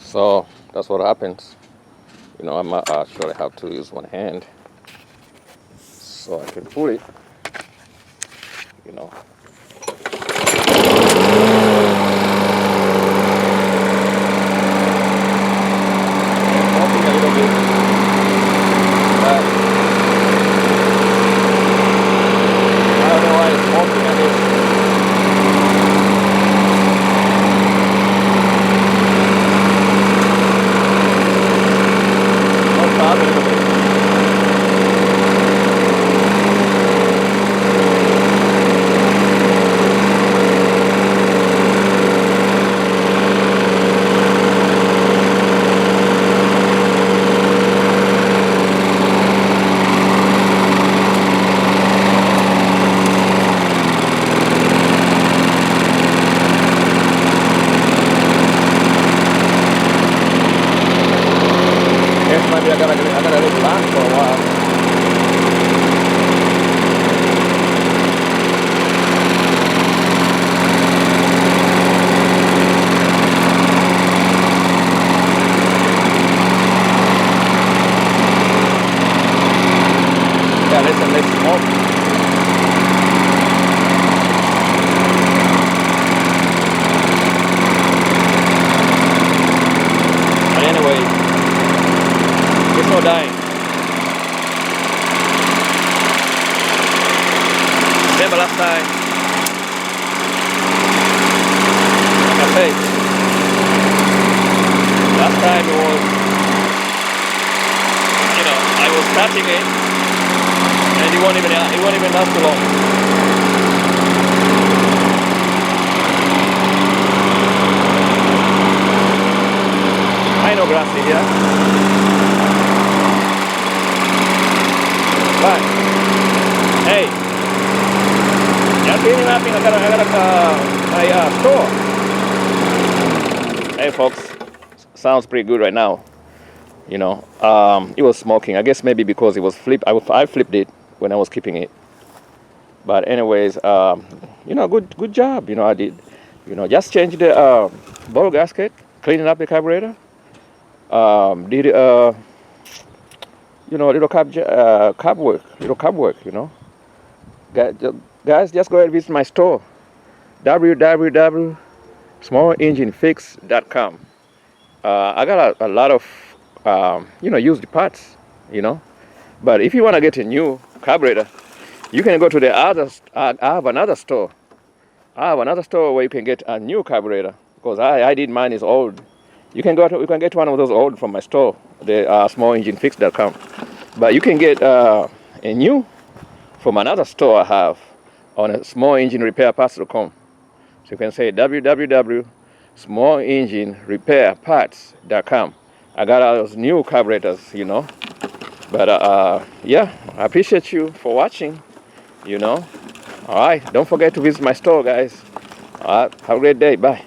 So that's what happens. You know, I might actually have to use one hand so I can pull it. You know. Smoking a little bit, but I don't know why it's smoking at this. A little bit. Maybe I gotta leave it on for a while. Yeah, let's smoke. But anyway, it's not dying. Remember last time, like I said, last time it was, you know, I was starting it, and it won't even last too long. I know grass in here. But hey, just cleaning up. I got a store. Hey folks, sounds pretty good right now. You know, it was smoking. I guess maybe because it was flipped. I flipped it when I was keeping it. But anyways, you know, good job. You know, I did. You know, just changed the bottle gasket, cleaning up the carburetor. Did you know, little cab work, you know. Guys, just go ahead and visit my store, www.smallenginefix.com. I got a lot of, you know, used parts, you know. But if you want to get a new carburetor, you can go to the other, I have another store. I have another store where you can get a new carburetor, because I did mine is old. You can get one of those old from my store, the smallenginefix.com. But you can get a new from another store I have on a smallenginerepairparts.com. So you can say www.smallenginerepairparts.com. I got all those new carburetors, you know. But yeah, I appreciate you for watching, you know. All right, don't forget to visit my store, guys. All right, have a great day. Bye.